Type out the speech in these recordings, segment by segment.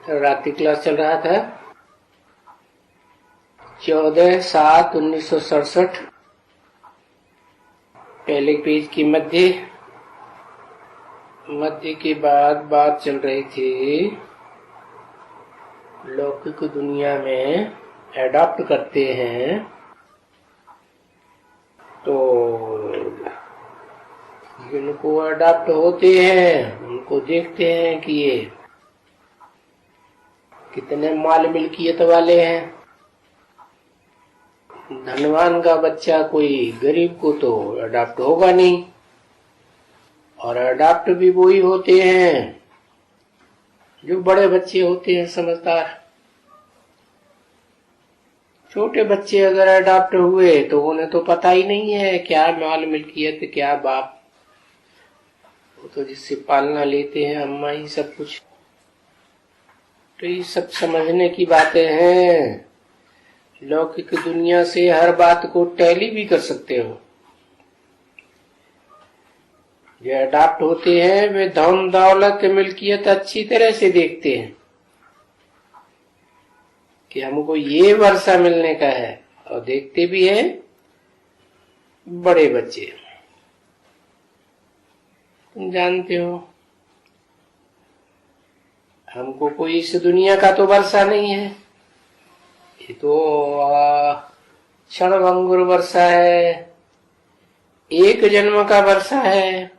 रात्रि क्लास चल रहा था 14/7/1967। पहले पेज की मध्य के बाद बात चल रही थी लौकिक दुनिया में एडॉप्ट करते हैं तो जिनको अडॉप्ट होते हैं उनको देखते हैं कि ये कितने माल मिल्कियत वाले हैं। धनवान का बच्चा कोई गरीब को तो अडॉप्ट होगा नहीं, और अडॉप्ट भी वही होते हैं जो बड़े बच्चे होते हैं समझदार। छोटे बच्चे अगर अडॉप्ट हुए तो उन्हें तो पता ही नहीं है क्या माल मिल्कियत क्या बाप, वो तो जिससे पालना लेते हैं अम्मा ही सब कुछ। तो ये सब समझने की बातें हैं। लौकिक दुनिया से हर बात को टैली भी कर सकते हो। जो अडॉप्ट होते हैं वे धन दौलत मिल्कियत अच्छी तरह से देखते हैं कि हमको ये वर्षा मिलने का है, और देखते भी हैं बड़े बच्चे। तुम जानते हो हमको कोई इस दुनिया का तो वर्षा नहीं है, ये तो क्षणभंगुर वर्षा है, एक जन्म का वर्षा है।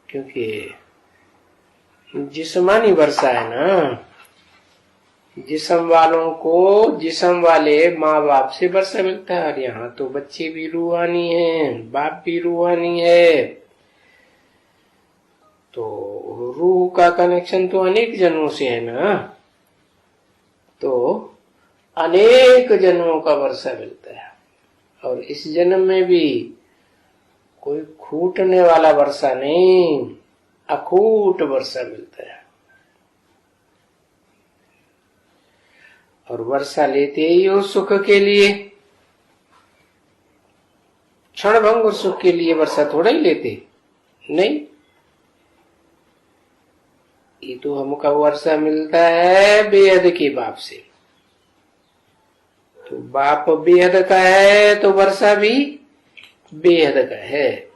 क्योंकि जिस्मानी वर्षा है ना, जिस्म वालों को जिस्म वाले माँ बाप से वर्षा मिलता है, और यहाँ तो बच्चे भी रूहानी हैं, बाप भी रूहानी है। तो रूह का कनेक्शन तो अनेक जन्मों से है ना, तो अनेक जन्मों का वर्षा मिलता है। और इस जन्म में भी कोई खूटने वाला वर्षा नहीं, अखूट वर्षा मिलता है। और वर्षा लेते ही हो सुख के लिए, क्षणभंगुर सुख के लिए वर्षा थोड़ा ही लेते नहीं। ये तो हमको वर्षा मिलता है बेहद के बाप से। तो बाप बेहद का है तो वर्षा भी बेहद का है।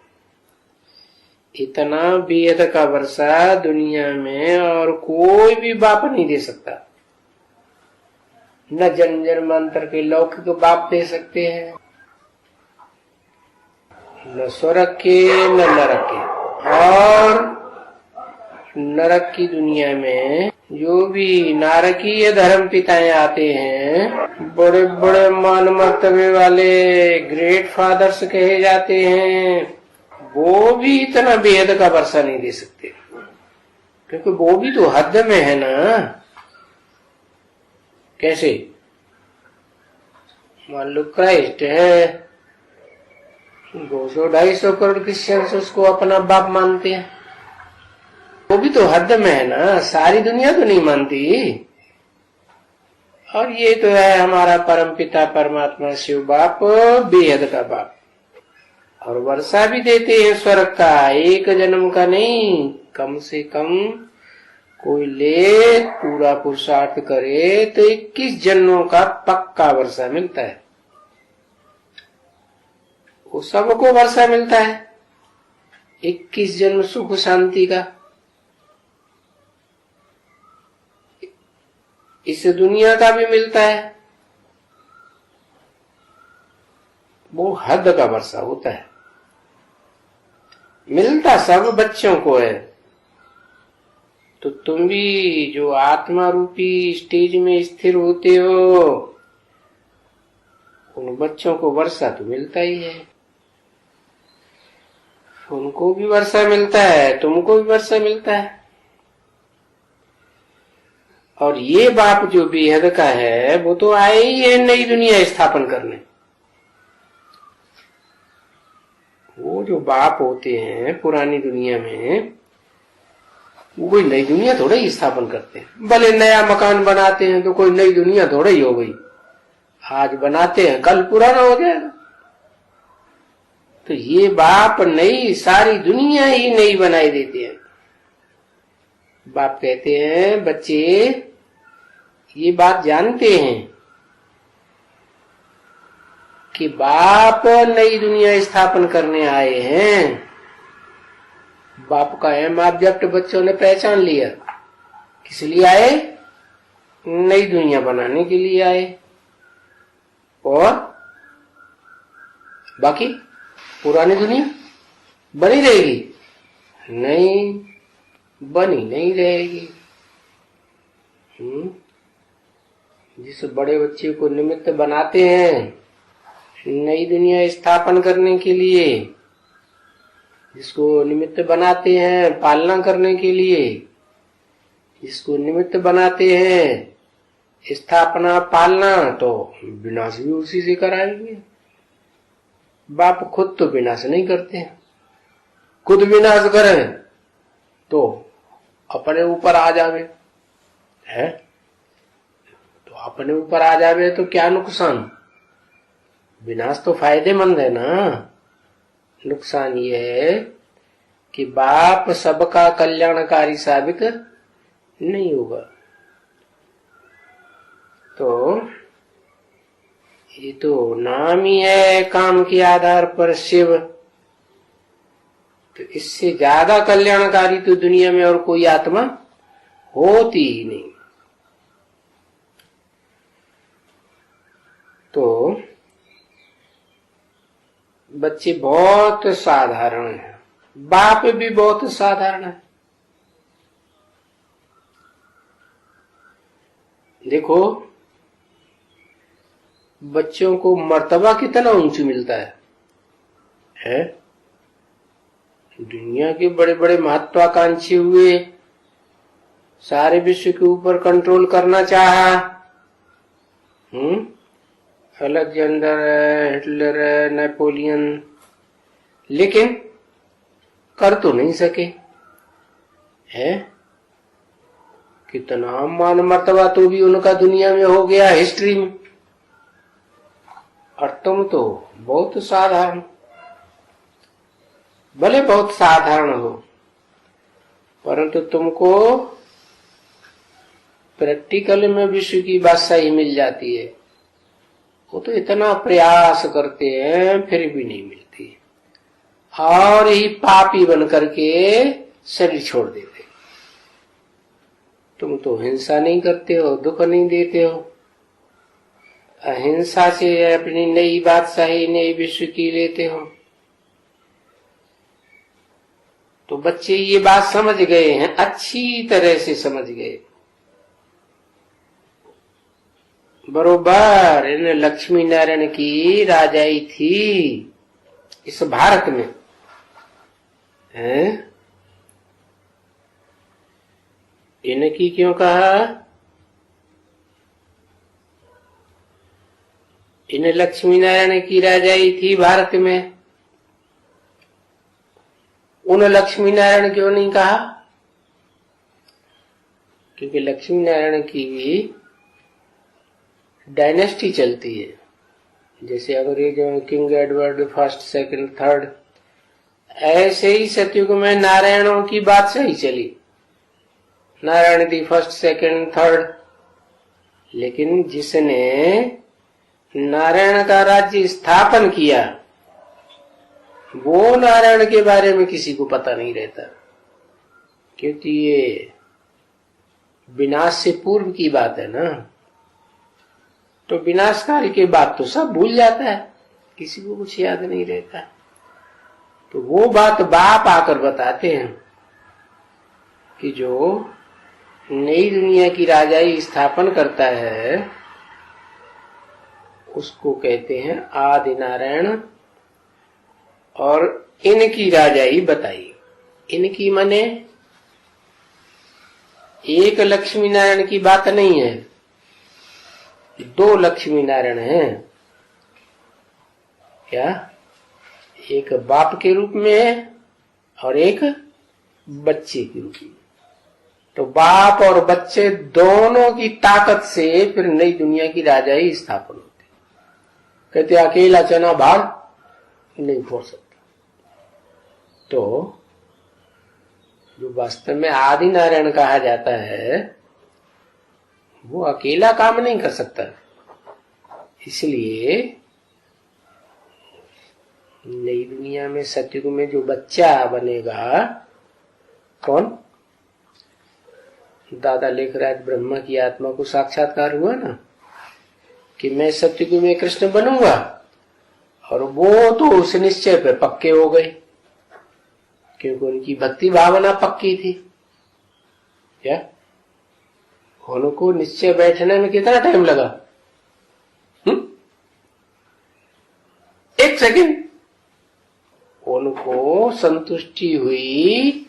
इतना बेहद का वर्षा दुनिया में और कोई भी बाप नहीं दे सकता। न जन्म मंत्र के लौकिक बाप दे सकते हैं, न स्वर्ग के न नरक के। और नरक की दुनिया में जो भी नारकीय धर्म पिताएं आते हैं, बड़े बड़े मान मर्तबे वाले ग्रेट फादर्स कहे जाते हैं, वो भी इतना बेहद का वर्षा नहीं दे सकते, क्योंकि वो भी तो हद में है ना। कैसे? मान लो क्राइस्ट है, 200-250 करोड़ क्रिश्चियंस उसको अपना बाप मानते हैं, वो भी तो हद में है ना, सारी दुनिया तो नहीं मानती। और ये तो है हमारा परम पिता परमात्मा शिव बाप, बेहद का बाप। और वर्षा भी देते हैं स्वर्ग का, एक जन्म का नहीं, कम से कम कोई ले पूरा पुरुषार्थ करे तो 21 जन्मों का पक्का वर्षा मिलता है। वो सबको वर्षा मिलता है, 21 जन्म सुख शांति का। इस दुनिया का भी मिलता है, वो हद का वर्षा होता है। मिलता सब बच्चों को है। तो तुम भी जो आत्मा रूपी स्टेज में स्थिर होते हो, उन बच्चों को वर्षा तो मिलता ही है। उनको भी वर्षा मिलता है, तुमको भी वर्षा मिलता है। और ये बाप जो बेहद का है वो तो आए ही है नई दुनिया स्थापन करने। वो जो बाप होते हैं पुरानी दुनिया में, वो कोई नई दुनिया थोड़ा ही स्थापन करते हैं। भले नया मकान बनाते हैं तो कोई नई दुनिया थोड़ा ही हो गई, आज बनाते हैं कल पुराना हो जाएगा। तो ये बाप नई सारी दुनिया ही नई बनाई देते हैं। बाप कहते हैं बच्चे ये बात जानते हैं कि बाप नई दुनिया स्थापन करने आए हैं। बाप का अहम ऑब्जेक्ट बच्चों ने पहचान लिया। किस लिए आए? नई दुनिया बनाने के लिए आए। और बाकी पुरानी दुनिया बनी रहेगी? नहीं, बनी नहीं रहेगी। जिस बड़े बच्चे को निमित्त बनाते हैं नई दुनिया स्थापन करने के लिए, जिसको निमित्त बनाते हैं पालना करने के लिए, जिसको निमित्त बनाते हैं स्थापना पालना, तो विनाश भी उसी से कराएंगे। बाप खुद तो विनाश नहीं करते। खुद विनाश करें तो अपने ऊपर आ जावे है, तो अपने ऊपर आ जावे तो क्या नुकसान? विनाश तो फायदेमंद है ना। नुकसान ये है कि बाप सबका कल्याणकारी साबित नहीं होगा। तो ये तो नाम ही है काम के आधार पर शिव, तो इससे ज्यादा कल्याणकारी तो दुनिया में और कोई आत्मा होती ही नहीं। तो बच्चे बहुत साधारण हैं, बाप भी बहुत साधारण है। देखो बच्चों को मर्तबा कितना ऊंची मिलता है? दुनिया के बड़े बड़े महत्वाकांक्षी हुए, सारे विश्व के ऊपर कंट्रोल करना चाहा, अलेक्जेंडर, हिटलर, नेपोलियन, लेकिन कर तो नहीं सके है। कितना मान मर्तबा तो भी उनका दुनिया में हो गया, हिस्ट्री में। और तुम तो बहुत साधारण, भले बहुत साधारण हो, परंतु तुमको प्रैक्टिकल में विश्व की बादशाही मिल जाती है। वो तो इतना प्रयास करते हैं फिर भी नहीं मिलती, और ही पापी बन करके शरीर छोड़ देते। तुम तो हिंसा नहीं करते हो, दुख नहीं देते हो, अहिंसा से अपनी नई बादशाही नई विश्व की लेते हो। तो बच्चे ये बात समझ गए हैं, अच्छी तरह से समझ गए। बरोबर इन लक्ष्मी नारायण की राजाई थी इस भारत में है। इनकी क्यों कहा? इन लक्ष्मी नारायण की राजाई थी भारत में। उन लक्ष्मी नारायण क्यों नहीं कहा? क्योंकि लक्ष्मी नारायण की भी डायनेस्टी चलती है। जैसे अंग्रेजों में king Edward first, second, third, ऐसे ही सतयुग में नारायणों की बात सही चली। Narayan the first, second, third. लेकिन जिसने नारायण का राज्य स्थापन किया वो नारायण के बारे में किसी को पता नहीं रहता, क्योंकि ये विनाश से पूर्व की बात है ना। तो विनाश काल के बाद तो सब भूल जाता है, किसी को कुछ याद नहीं रहता। तो वो बात बाप आकर बताते हैं कि जो नई दुनिया की राजाई स्थापन करता है उसको कहते हैं आदि नारायण, और इनकी राजाई बताई। इनकी माने एक लक्ष्मी नारायण की बात नहीं है, दो लक्ष्मी नारायण हैं। क्या? एक बाप के रूप में है और एक बच्चे के रूप में। तो बाप और बच्चे दोनों की ताकत से फिर नई दुनिया की राजाई स्थापन होती। कहते अकेला चना भार नहीं फोड़ सकता। तो जो वास्तव में आदि नारायण कहा जाता है, वो अकेला काम नहीं कर सकता। इसलिए नई दुनिया में, सतयुग में जो बच्चा बनेगा, कौन? दादा लिख रहा है ब्रह्मा की आत्मा को साक्षात्कार हुआ ना कि मैं सतयुग में कृष्ण बनूंगा, और वो तो उस निश्चय पे पक्के हो गए क्योंकि उनकी भक्ति भावना पक्की थी। क्या उनको निश्चय बैठने में कितना टाइम लगा? 1 सेकंड। उनको संतुष्टि हुई,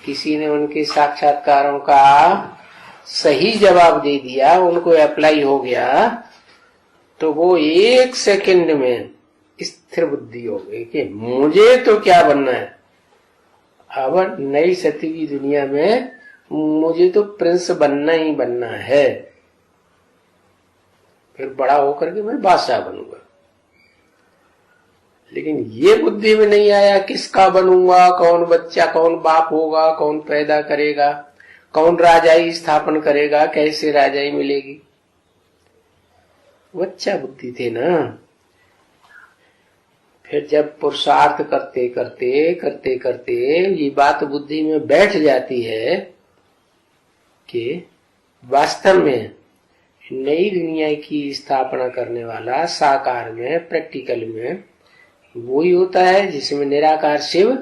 किसी ने उनके साक्षात्कारों का सही जवाब दे दिया, उनको अप्लाई हो गया, तो वो 1 सेकंड में स्थिर बुद्धि हो गई कि मुझे तो क्या बनना है। अब नई सती की दुनिया में मुझे तो प्रिंस बनना ही बनना है, फिर बड़ा होकर के मैं बादशाह बनूंगा। लेकिन ये बुद्धि में नहीं आया किसका बनूंगा, कौन बच्चा, कौन बाप होगा, कौन पैदा करेगा, कौन राजाई स्थापन करेगा, कैसे राजाई मिलेगी। बच्चा बुद्धि थे ना। फिर जब पुरुषार्थ करते करते करते करते ये बात बुद्धि में बैठ जाती है कि वास्तव में नई दुनिया की स्थापना करने वाला साकार में, प्रैक्टिकल में वो ही होता है जिसमें निराकार शिव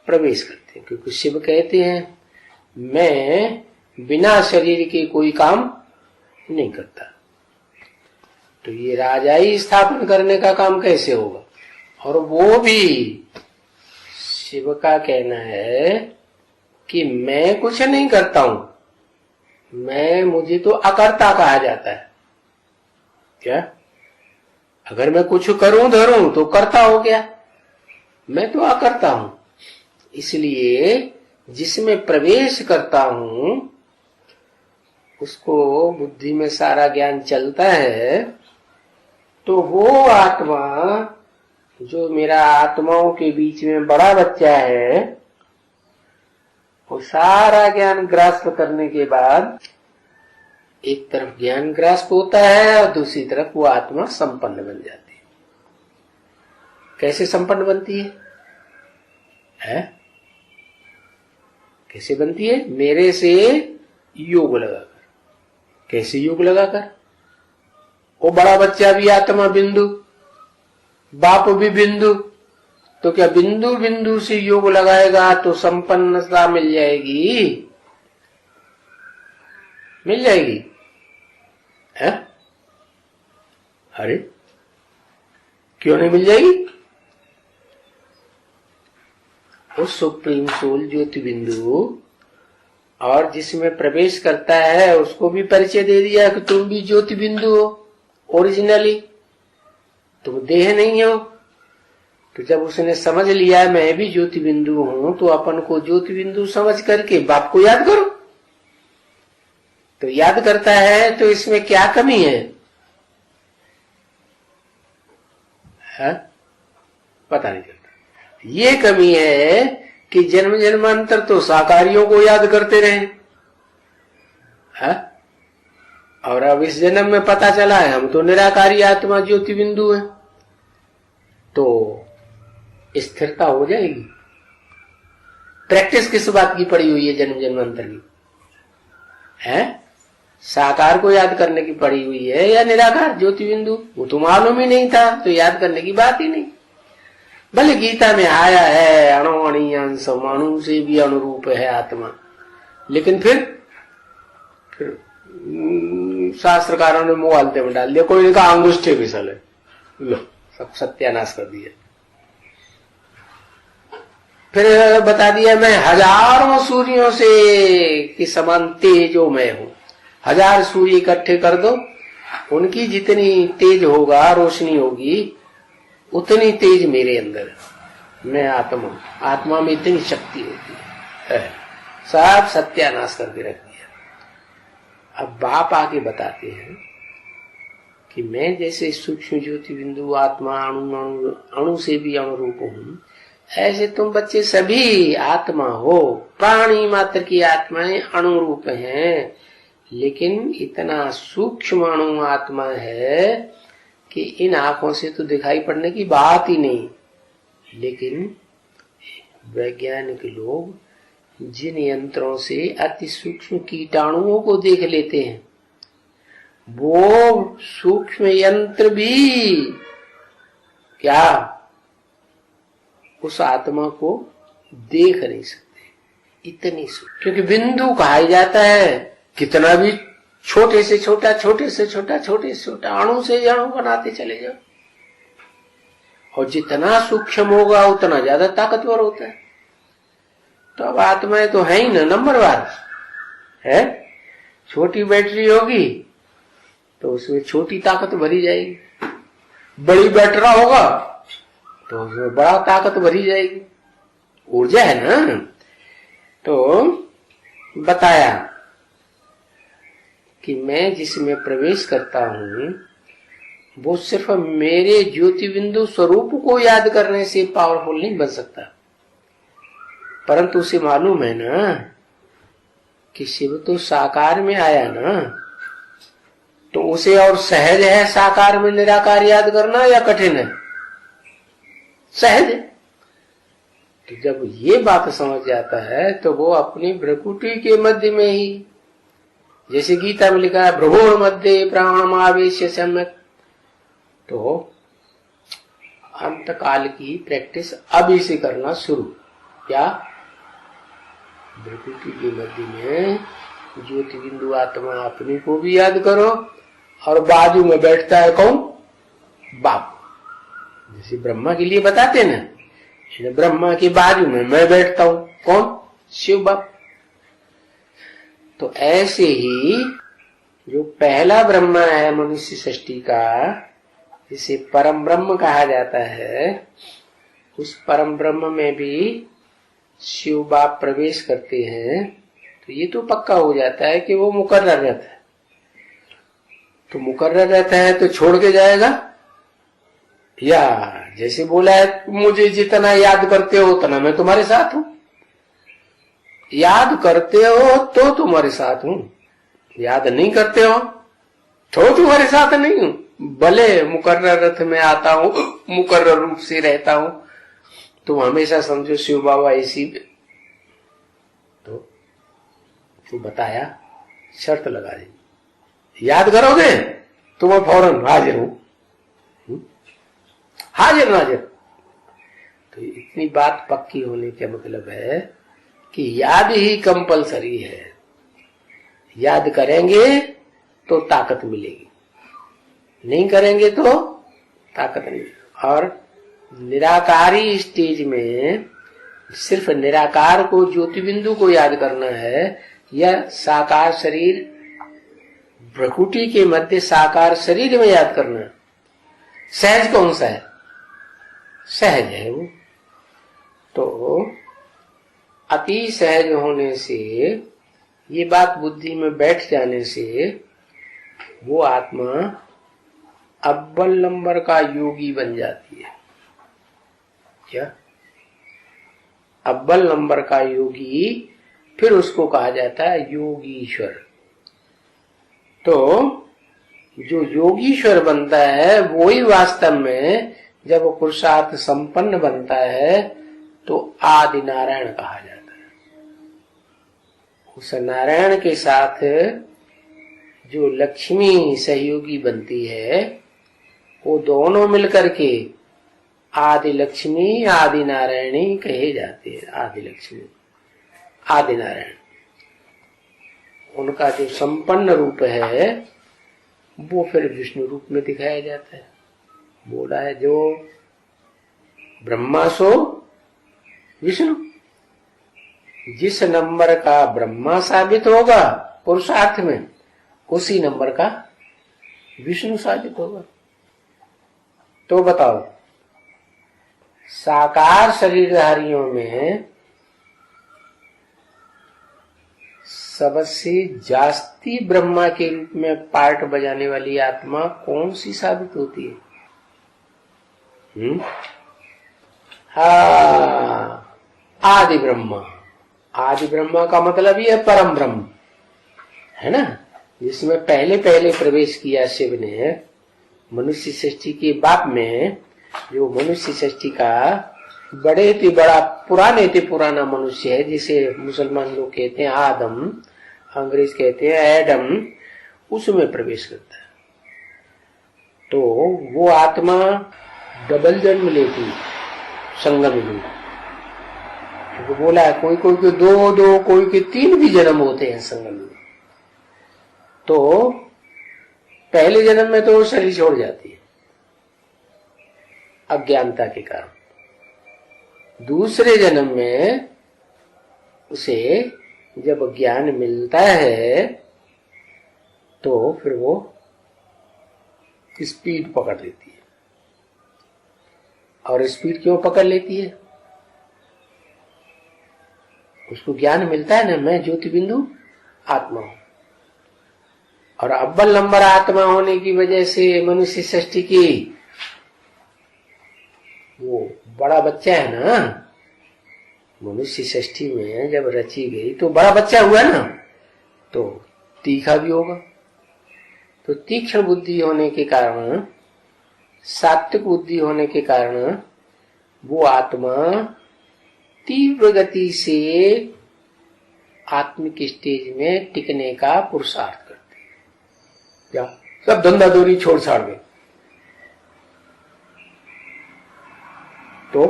प्रवेश करते हैं। क्योंकि शिव कहते हैं मैं बिना शरीर के कोई काम नहीं करता। तो ये राजाई स्थापन करने का काम कैसे होगा? और वो भी शिव का कहना है कि मैं कुछ नहीं करता हूं, मुझे तो अकर्ता कहा जाता है। क्या? अगर मैं कुछ करूं धरूं तो करता हो गया, मैं तो अकर्ता हूं। इसलिए जिसमें प्रवेश करता हूं उसको बुद्धि में सारा ज्ञान चलता है, तो वो आत्मा जो मेरा आत्माओं के बीच में बड़ा बच्चा है, वो सारा ज्ञान ग्रास्प करने के बाद एक तरफ ज्ञान ग्रास्प होता है और दूसरी तरफ वो आत्मा संपन्न बन जाती है। कैसे संपन्न बनती है? कैसे बनती है? मेरे से योग लगाकर। कैसे योग लगाकर? वो बड़ा बच्चा भी आत्मा बिंदु, बाप भी बिंदु, तो क्या बिंदु बिंदु से योग लगाएगा तो संपन्नता मिल जाएगी? मिल जाएगी है? अरे क्यों नहीं मिल जाएगी? वो सुप्रीम सोल ज्योति बिंदु और जिसमें प्रवेश करता है उसको भी परिचय दे दिया कि तुम भी ज्योति बिंदु हो, ओरिजिनली तुम देह नहीं हो। तो जब उसने समझ लिया मैं भी ज्योति बिंदु हूं, तो अपन को ज्योति बिंदु समझ करके बाप को याद करो। तो याद करता है तो इसमें क्या कमी है? पता नहीं चलता। ये कमी है कि जन्म जन्मांतर तो साकारियों को याद करते रहे, और अब इस जन्म में पता चला है हम तो निराकारी आत्मा ज्योति बिंदु है, तो स्थिरता हो जाएगी। प्रैक्टिस किस बात की पड़ी हुई है जन्म जन्मांतर की? साकार को याद करने की पड़ी हुई है या निराकार ज्योति बिंदु? वो तो मालूम ही नहीं था, तो याद करने की बात ही नहीं। भले गीता में आया है अणु अणि अंशम, अणु से भी अनुरूप है आत्मा, लेकिन फिर शास्त्रकारों ने मुआलते में डाल दिया। कोई ने कहा अंगुष्ठे विसल है, लो सब सत्यानाश कर दिया। फिर बता दिया मैं हजारों सूर्यों से कि समान तेजो मैं हूं। 1000 सूर्य इकट्ठे कर दो, उनकी जितनी तेज होगा, रोशनी होगी, उतनी तेज मेरे अंदर है। मैं आत्मा में इतनी शक्ति होती है। सब सत्यानाश करके रख दिया। अब बाप आके बताते हैं कि मैं जैसे सूक्ष्म ज्योति बिंदु आत्मा अणु से भी अनुरूप हूं, ऐसे तुम बच्चे सभी आत्मा हो, प्राणी मात्र की आत्माएं अणुरूप हैं, लेकिन इतना सूक्ष्म अणु आत्मा है कि इन आंखों से तो दिखाई पड़ने की बात ही नहीं। लेकिन वैज्ञानिक लोग जिन यंत्रों से अति सूक्ष्म कीटाणुओं को देख लेते हैं, वो सूक्ष्म यंत्र भी क्या उस आत्मा को देख नहीं सकते, इतनी सूक्ष्म। क्योंकि बिंदु कहा जाता है, कितना भी छोटे से छोटा, छोटे से छोटा, छोटे से छोटा अणु से अणु बनाते चले जाओ, और जितना सूक्ष्म होगा उतना ज्यादा ताकतवर होता है। तो अब आत्माएं तो है ही ना नंबरवार है। छोटी बैटरी होगी तो उसमें छोटी ताकत भरी जाएगी, बड़ी बैटरा होगा तो उसमें बड़ा ताकत भरी जाएगी। ऊर्जा है ना। तो बताया कि मैं जिसमें प्रवेश करता हूं वो सिर्फ मेरे ज्योति बिंदु स्वरूप को याद करने से पावरफुल नहीं बन सकता, परंतु उसे मालूम है ना कि शिव तो साकार में आया ना, तो उसे और सहज है साकार में निराकार याद करना या कठिन है? सहज है। तो जब ये बात समझ जाता है तो वो अपनी भ्रकुटी के मध्य में ही, जैसे गीता में लिखा है भ्रुवोर मध्य प्राणमावेश सम्यक, तो अंतकाल की प्रैक्टिस अभी से करना शुरू। क्या? भ्रकुटी के मध्य में ज्योति बिंदु आत्मा अपने को भी याद करो, और बाजू में बैठता है कौन? बाप। जैसे ब्रह्मा के लिए बताते ना, ब्रह्मा के बाजू में मैं बैठता हूं, कौन? शिव बाप। तो ऐसे ही जो पहला ब्रह्मा है मनुष्य सृष्टि का, जिसे परम ब्रह्म कहा जाता है, उस परम ब्रह्म में भी शिव बाप प्रवेश करते हैं। तो ये तो पक्का हो जाता है कि वो मुकर्रर रहता है। तो मुकर्रर रहता है तो छोड़ के जाएगा, या जैसे बोला है मुझे जितना याद करते हो उतना मैं तुम्हारे साथ हूं। याद करते हो तो तुम्हारे साथ हूं, याद नहीं करते हो तो तुम्हारे साथ नहीं हूं। भले मुकर्रर रथ में आता हूं, मुकर्रर रूप से रहता हूं, तुम हमेशा समझो शिव बाबा इसी। तो बताया शर्त लगा दी, याद करोगे तो मैं फौरन हाजिर हूं, हाजिर नाजिर। तो इतनी बात पक्की होने का मतलब है कि याद ही कंपलसरी है। याद करेंगे तो ताकत मिलेगी, नहीं करेंगे तो ताकत नहीं। और निराकारी स्टेज में सिर्फ निराकार को, ज्योति बिंदु को याद करना है, या साकार शरीर प्रकृति के मध्य साकार शरीर में याद करना। सहज कौन सा है? सहज है वो। तो अति सहज होने से, ये बात बुद्धि में बैठ जाने से, वो आत्मा अव्वल नंबर का योगी बन जाती है। क्या? अव्वल नंबर का योगी, फिर उसको कहा जाता है योगीश्वर। तो जो योगीश्वर बनता है वो ही वास्तव में जब वो पुरुषार्थ संपन्न बनता है तो आदि नारायण कहा जाता है। उस नारायण के साथ जो लक्ष्मी सहयोगी बनती है, वो दोनों मिलकर के आदि लक्ष्मी आदि नारायणी कहे जाते हैं। आदि लक्ष्मी आदि नारायण, उनका जो संपन्न रूप है वो फिर विष्णु रूप में दिखाया जाता है। बोला है जो ब्रह्मा सो विष्णु। जिस नंबर का ब्रह्मा साबित होगा पुरुषार्थ में, उसी नंबर का विष्णु साबित होगा। तो बताओ, साकार शरीरधारियों में सबसे जास्ती ब्रह्मा के रूप में पार्ट बजाने वाली आत्मा कौन सी साबित होती है? हाँ, आदि ब्रह्म। आदि ब्रह्म का मतलब ये परम ब्रह्म है ना, जिसमें पहले पहले प्रवेश किया शिव ने मनुष्य सृष्टि के बाप में। जो मनुष्य सृष्टि का बड़े ते बड़ा पुराने ते पुराना मनुष्य है, जिसे मुसलमान लोग कहते हैं आदम, अंग्रेज कहते हैं एडम, उसमें प्रवेश करता है। तो वो आत्मा डबल जन्म लेती है संगम युग। तो बोला है कोई कोई के दो, कोई के 3 भी जन्म होते हैं संगम युग। तो पहले जन्म में तो शरीर छोड़ जाती है अज्ञानता के कारण। दूसरे जन्म में उसे जब ज्ञान मिलता है तो फिर वो स्पीड पकड़ लेती है। और स्पीड क्यों पकड़ लेती है? उसको ज्ञान मिलता है ना, मैं ज्योति बिंदु आत्मा हूं। और अव्वल नंबर आत्मा होने की वजह से मनुष्य सृष्टि की वो बड़ा बच्चा है ना, मनुष्य सृष्टि में जब रची गई तो बड़ा बच्चा हुआ ना, तो तीखा भी होगा। तो तीक्ष्ण बुद्धि होने के कारण, सात्विक बुद्धि होने के कारण वो आत्मा तीव्र गति से आत्मिक स्टेज में टिकने का पुरुषार्थ करती है। क्या सब धंधा दूरी छोड़ छाड़ गए। तो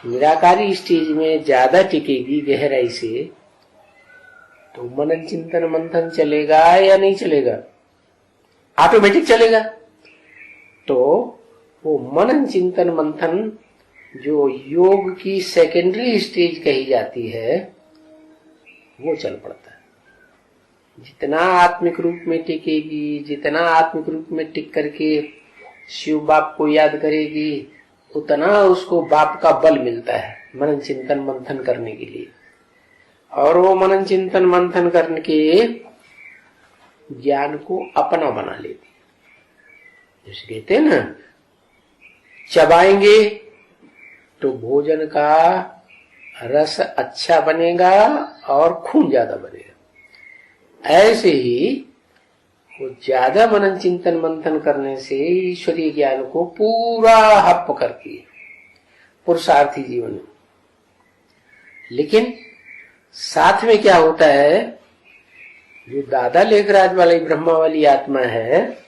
निराकारी स्टेज में ज्यादा टिकेगी गहराई से, तो मनन चिंतन मंथन चलेगा या नहीं चलेगा? ऑटोमेटिक चलेगा। तो वो मनन चिंतन मंथन जो योग की सेकेंडरी स्टेज कही जाती है वो चल पड़ता है। जितना आत्मिक रूप में टिकेगी, जितना आत्मिक रूप में टिक करके शिव बाप को याद करेगी, उतना उसको बाप का बल मिलता है मनन चिंतन मंथन करने के लिए। और वो मनन चिंतन मंथन करने के ज्ञान को अपना बना लेती। जैसे कहते हैं ना, चबाएंगे तो भोजन का रस अच्छा बनेगा और खून ज्यादा बनेगा। ऐसे ही वो ज्यादा मनन चिंतन मंथन करने से ईश्वरीय ज्ञान को पूरा हप करके पुरुषार्थी जीवन में। लेकिन साथ में क्या होता है, जो दादा लेखराज वाली ब्रह्मा वाली आत्मा है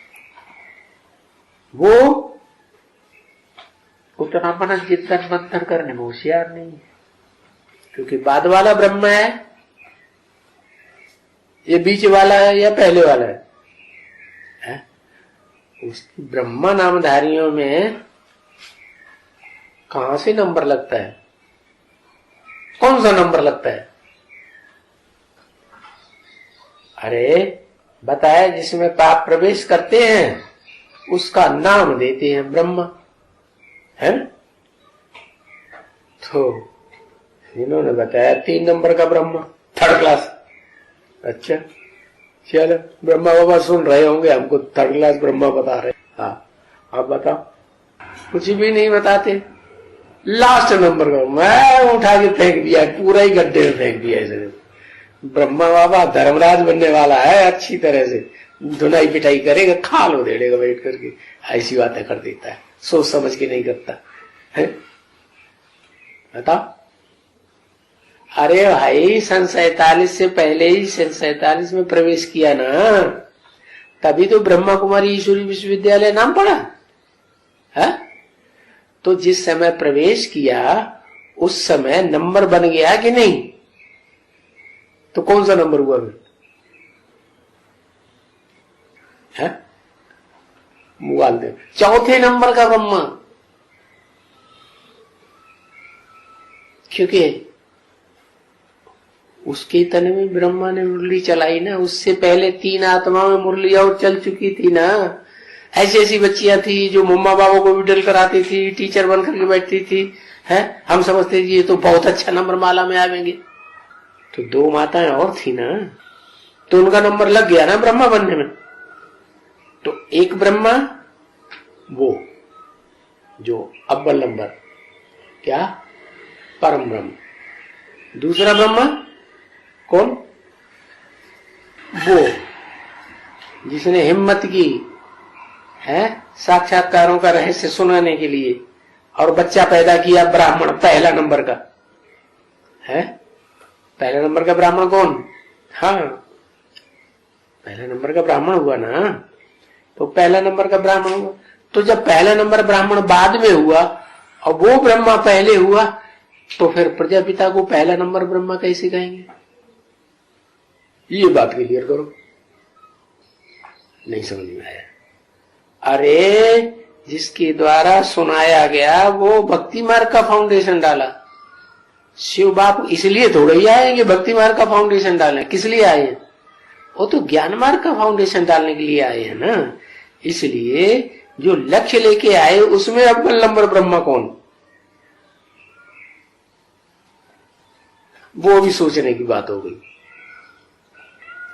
वो उतना मनन चिंतन मंथन करने में होशियार नहीं है, क्योंकि बाद वाला ब्रह्म है, ये बीच वाला है या पहले वाला है? उसकी ब्रह्मा नामधारियों में कहां से नंबर लगता है? कौन सा नंबर लगता है? अरे बताया, जिसमें पाप प्रवेश करते हैं उसका नाम देते हैं ब्रह्मा, है ना? तो इन्होंने बताया 3 नंबर का ब्रह्मा, 3rd क्लास। अच्छा चलो, ब्रह्मा बाबा सुन रहे होंगे, हमको 3rd क्लास ब्रह्मा बता रहे। हाँ आप बताओ। कुछ भी नहीं बताते। लास्ट नंबर का मैं उठा के फेंक दिया, पूरा ही गड्ढे में फेंक दिया। इसे ब्रह्मा बाबा धर्मराज बनने वाला है, अच्छी तरह से धुनाई पिटाई करेगा, खाल उधेड़ेगा बैठ करके। ऐसी बातें कर देता है, सोच समझ के नहीं करता है। बताओ। अरे भाई, सन 47 से पहले ही सन 47 में प्रवेश किया ना, तभी तो ब्रह्मा कुमारी ईश्वरी विश्वविद्यालय नाम पड़ा है। तो जिस समय प्रवेश किया उस समय नंबर बन गया कि नहीं? तो कौन सा नंबर हुआ है? मुगाल दे 4थे नंबर का ब्रह्मा, क्योंकि उसके तन में ब्रह्मा ने मुरली चलाई ना। उससे पहले 3 आत्मा में मुरली और चल चुकी थी ना। ऐसी ऐसी बच्चियां थी जो मम्मा बाबा को भी डल कराती थी, टीचर बन करके बैठती थी, है। हम समझते थे ये तो बहुत अच्छा नंबर माला में आवेंगे। तो 2 माताएं और थी ना, तो उनका नंबर लग गया ना ब्रह्मा बनने में। तो एक ब्रह्मा वो जो अव्वल नंबर, क्या? परम ब्रह्म। दूसरा ब्रह्म कौन? वो जिसने हिम्मत की है साक्षात्कारों का रहस्य सुनाने के लिए और बच्चा पैदा किया ब्राह्मण, पहला नंबर का है। पहला नंबर का ब्राह्मण कौन? हाँ, पहला नंबर का ब्राह्मण हुआ ना। तो पहला नंबर का ब्राह्मण हुआ, तो जब पहला नंबर ब्राह्मण बाद में हुआ और वो ब्रह्मा पहले हुआ, तो फिर प्रजापिता को पहला नंबर ब्रह्मा कैसे कहेंगे? ये बात क्लियर करो। नहीं समझ में आया? अरे जिसके द्वारा सुनाया गया वो भक्ति मार्ग का फाउंडेशन डाला। शिव बाप इसलिए थोड़ा ही आएंगे भक्ति मार्ग का फाउंडेशन डालने, किस लिए आए हैं? वो तो ज्ञान मार्ग का फाउंडेशन डालने के लिए आए हैं ना। इसलिए जो लक्ष्य लेके आए उसमें अव्वल नंबर ब्रह्मा कौन, वो भी सोचने की बात हो गई।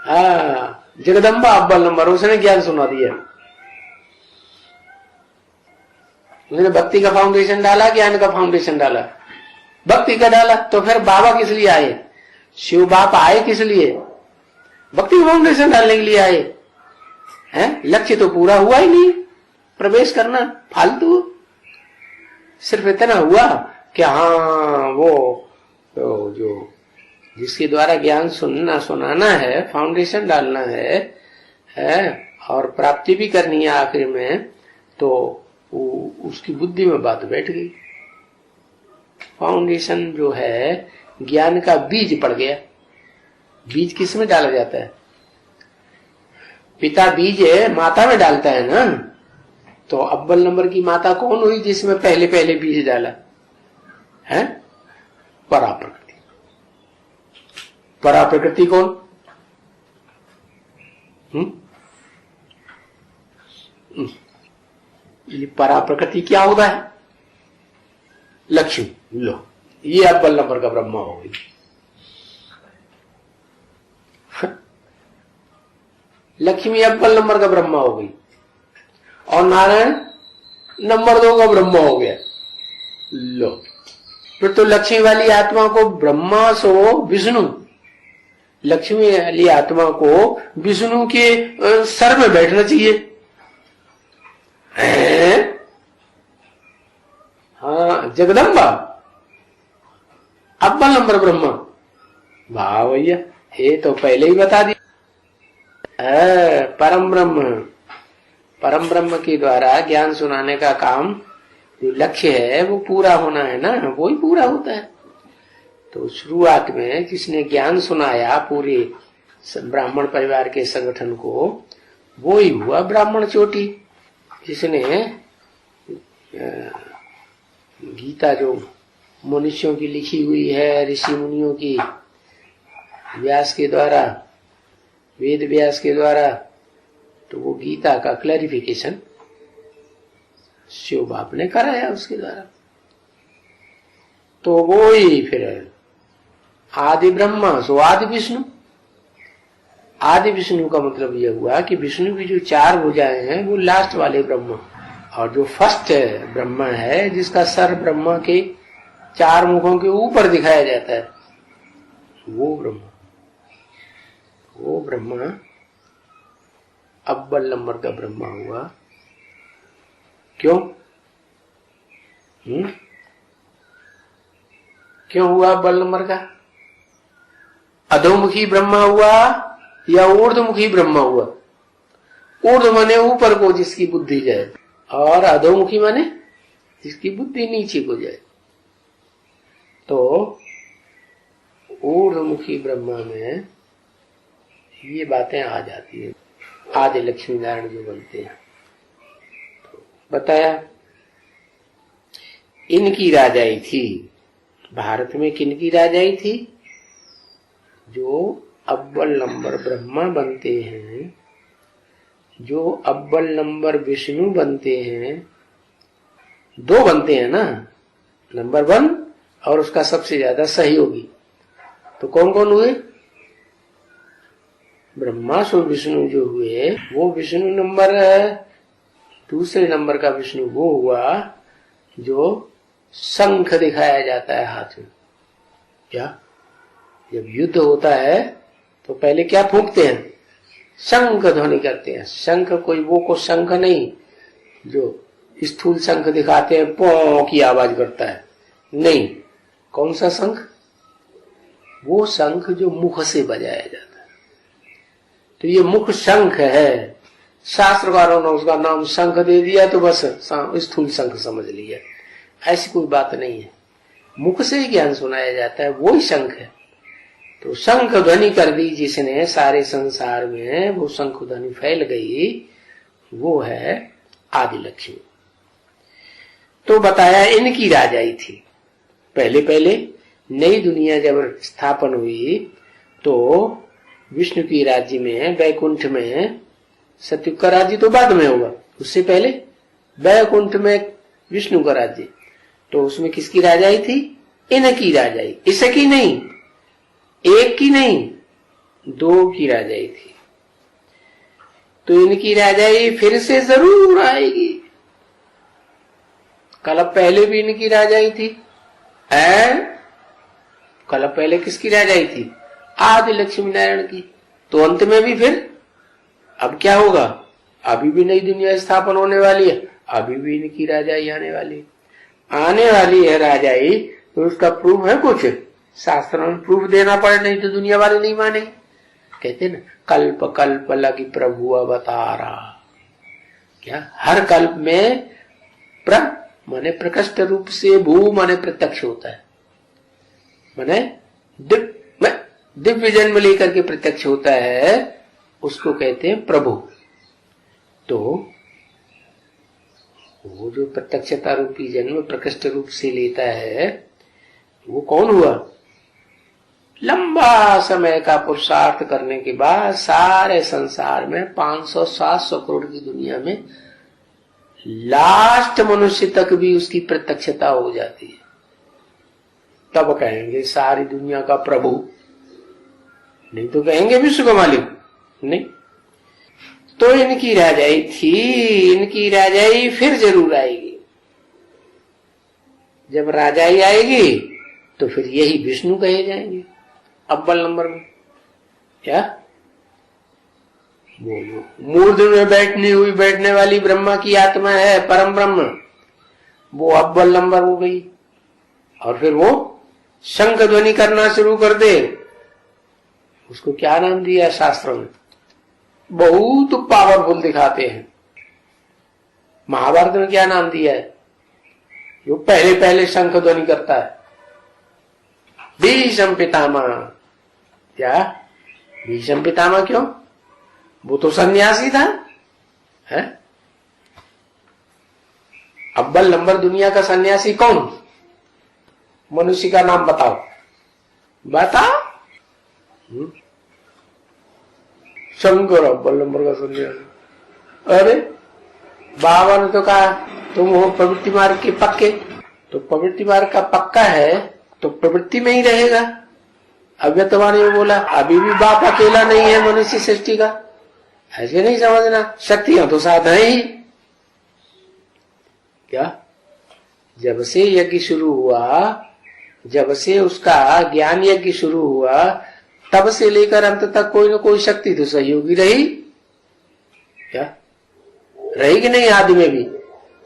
हाँ, जगदम्बा अव्वल नंबर, उसने ज्ञान सुना दिया। उसने भक्ति का फाउंडेशन डाला, ज्ञान का फाउंडेशन डाला। भक्ति का डाला तो फिर बाबा किस लिए आए? शिव बाप आए किस लिए? भक्ति का फाउंडेशन डालने के लिए आए हैं। लक्ष्य तो पूरा हुआ ही नहीं, प्रवेश करना फालतू। सिर्फ इतना हुआ कि हाँ वो तो जो जिसके द्वारा ज्ञान सुनना सुनाना है, फाउंडेशन डालना है और प्राप्ति भी करनी है आखिर में, तो उसकी बुद्धि में बात बैठ गई। फाउंडेशन जो है ज्ञान का बीज पड़ गया। बीज किस में डाला जाता है? पिता बीज माता में डालता है ना। तो अव्वल नंबर की माता कौन हुई जिसमें पहले पहले बीज डाला है? परा प्रकृति। परा प्रकृति कौन? ये परा प्रकृति क्या होता है? लक्ष्मी। लो, ये अव्वल नंबर का ब्रह्मा हो गई। लक्ष्मी अव्वल नंबर का ब्रह्मा हो गई और नारायण नंबर 2 का ब्रह्मा हो गया। लो, फिर तो लक्ष्मी वाली आत्मा को ब्रह्मा सो विष्णु, लक्ष्मी वाली आत्मा को विष्णु के सर में बैठना चाहिए। हाँ, जगदम्बा अव्वल नंबर ब्रह्मा। वाह भैया, ये तो पहले ही बता दिया। परम ब्रह्म, परम ब्रह्म के द्वारा ज्ञान सुनाने का काम, जो लक्ष्य है वो पूरा होना है ना, वो ही पूरा होता है। तो शुरुआत में जिसने ज्ञान सुनाया पूरे ब्राह्मण परिवार के संगठन को, वो ही हुआ ब्राह्मण चोटी। जिसने गीता जो मनुष्यों की लिखी हुई है, ऋषि मुनियों की, व्यास के द्वारा, वेद व्यास के द्वारा, तो वो गीता का क्लैरिफिकेशन शिव बाप ने कराया उसके द्वारा। तो वो ही फिर आदि ब्रह्मा सो आदि विष्णु। आदि विष्णु का मतलब यह हुआ कि विष्णु की जो 4 भुजाएं हैं वो लास्ट वाले ब्रह्मा, और जो फर्स्ट ब्रह्मा है जिसका सर ब्रह्मा के 4 मुखों के ऊपर दिखाया जाता है, वो ब्रह्मा अव्वल नंबर का ब्रह्मा हुआ। क्यों? क्यों हुआ अव्वल नंबर का? अधोमुखी ब्रह्मा हुआ या ऊर्ध्वमुखी ब्रह्मा हुआ? ऊर्ध्व माने ऊपर को जिसकी बुद्धि जाए, और अधोमुखी माने जिसकी बुद्धि नीचे को जाए। तो ऊर्ध्वमुखी ब्रह्मा में ये बातें आ जाती है। आदि लक्ष्मी नारायण जो बनते हैं, तो बताया इनकी राजाई थी। भारत में किनकी राजाई थी? जो अव्वल नंबर ब्रह्मा बनते हैं, जो अव्वल नंबर विष्णु बनते हैं। 2 बनते हैं ना, नंबर 1 और उसका सबसे ज्यादा सहयोगी। तो कौन कौन हुए? ब्रह्मा सो विष्णु जो हुए, वो विष्णु नंबर, दूसरे नंबर का विष्णु वो हुआ जो शंख दिखाया जाता है हाथ में। क्या? जब युद्ध होता है तो पहले क्या फूंकते हैं? शंख ध्वनि करते हैं। शंख कोई वो को शंख नहीं जो स्थूल शंख दिखाते हैं, पौ की आवाज करता है, नहीं। कौन सा शंख? वो शंख जो मुख से बजाया जाता है। तो ये मुख शंख है। शास्त्रकारों ने उसका नाम शंख दे दिया तो बस स्थूल शंख समझ लिया। ऐसी कोई बात नहीं है। मुख से ही ज्ञान सुनाया जाता है, वो ही शंख है। तो शंख ध्वनि कर दी जिसने सारे संसार में, वो शंख ध्वनि फैल गई, वो है आदि लक्ष्मी। तो बताया इनकी राजाई थी। पहले पहले नई दुनिया जब स्थापन हुई तो विष्णु की राज्य में, वैकुंठ में, सतयुग का राज्य तो बाद में होगा, उससे पहले वैकुंठ में विष्णु का राज्य। तो उसमें किसकी राजाई थी? इनकी राजाई। इसकी नहीं, एक की नहीं, दो की राजाई थी। तो इनकी राजाई फिर से जरूर आएगी। कल पहले भी इनकी राजाई थी। कल पहले किसकी राजाई थी? आदि लक्ष्मी नारायण की। तो अंत में भी फिर अब क्या होगा? अभी भी नई दुनिया स्थापन होने वाली है, अभी भी इनकी राजाई आने वाली है। आने वाली है राजाई, तो उसका प्रूफ है कुछ? शास्त्रों में प्रूफ देना पड़े, नहीं तो दुनिया वाले नहीं मानेंगे। कहते ना, कल्प कल्प लगी प्रभु अवतारा। क्या? हर कल्प में माने प्रकट रूप से, भू माने प्रत्यक्ष होता है, माने दिव्य जन्म लेकर के प्रत्यक्ष होता है, उसको कहते हैं प्रभु। तो वो जो प्रत्यक्षता रूपी जन्म प्रकृष्ट रूप से लेता है, वो कौन हुआ? लंबा समय का पुरुषार्थ करने के बाद सारे संसार में 500-700 करोड़ की दुनिया में लास्ट मनुष्य तक भी उसकी प्रत्यक्षता हो जाती है। तब कहेंगे सारी दुनिया का प्रभु, नहीं तो कहेंगे विश्व का मालिक। नहीं, तो इनकी राजाई थी, इनकी राजाई फिर जरूर आएगी। जब राजाई आएगी तो फिर यही विष्णु कहे जाएंगे अव्वल नंबर में। क्या? बोलो, मूर्ध में बैठने वाली ब्रह्मा की आत्मा है परम ब्रह्म, वो अव्वल नंबर हो गई। और फिर वो शंख ध्वनि करना शुरू कर दे, उसको क्या नाम दिया शास्त्रों में? बहुत पावरफुल दिखाते हैं। महाभारत में क्या नाम दिया है? जो पहले पहले शंख ध्वनि करता है, भीष्म पितामह। क्या? भीष्म पितामह क्यों? वो तो सन्यासी था, है? अव्वल नंबर दुनिया का सन्यासी कौन? मनुष्य का नाम बताओ, बताओ। शंकर अव्वल नंबर का सन्यासी। अरे बाबा ने तो कहा तुम हो प्रवृत्ति मार्ग के पक्के, तो प्रवृत्ति मार्ग का पक्का है तो प्रवृत्ति में ही रहेगा। अव्यक्तवाणी में बोला अभी भी बाप अकेला नहीं है मनुष्य सृष्टि का, ऐसे नहीं समझना, शक्तियां तो साथ है ही। क्या? जब से यज्ञ शुरू हुआ, जब से उसका ज्ञान यज्ञ शुरू हुआ, तब से लेकर अंत तक कोई न कोई शक्ति तो सहयोगी रही। क्या रही कि नहीं? आदि में भी,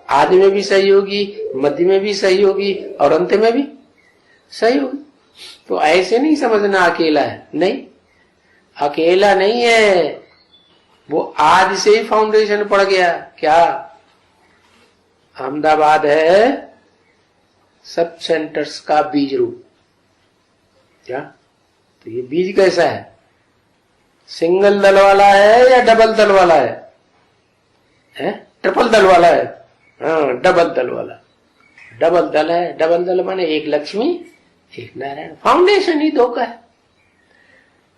आदि में भी सहयोगी, मध्य में भी सहयोगी और अंत में भी सहयोगी। तो ऐसे नहीं समझना अकेला है, नहीं, अकेला नहीं है। वो आज से ही फाउंडेशन पड़ गया। क्या? अहमदाबाद है सब सेंटर्स का बीज रूप। क्या? तो ये बीज कैसा है? सिंगल दल वाला है या डबल दल वाला है? ट्रिपल दल वाला है? हाँ, डबल दल वाला। डबल दल है। डबल दल माने एक लक्ष्मी एक नारायण, फाउंडेशन ही दो का है।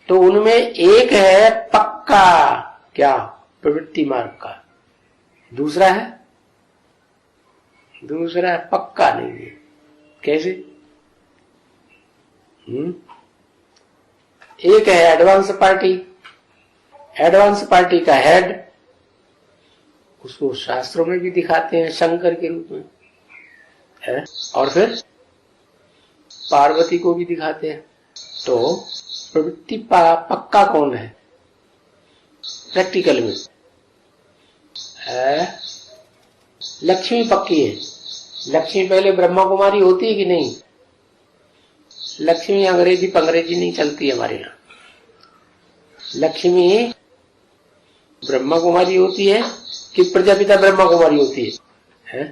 तो उनमें एक है पक्का, क्या? प्रवृत्ति मार्ग का। दूसरा है पक्का नहीं है। कैसे? एक है एडवांस पार्टी, एडवांस पार्टी का हेड, उसको शास्त्रों में भी दिखाते हैं शंकर के रूप में। है। और फिर पार्वती को भी दिखाते हैं। तो प्रवृत्ति पक्का कौन है प्रैक्टिकल में? लक्ष्मी पक्की है। लक्ष्मी पहले ब्रह्मा कुमारी होती है कि नहीं? लक्ष्मी अंग्रेजी पंग्रेजी नहीं चलती हमारे यहाँ। लक्ष्मी ब्रह्मा कुमारी होती है कि प्रजापिता ब्रह्मा कुमारी होती है?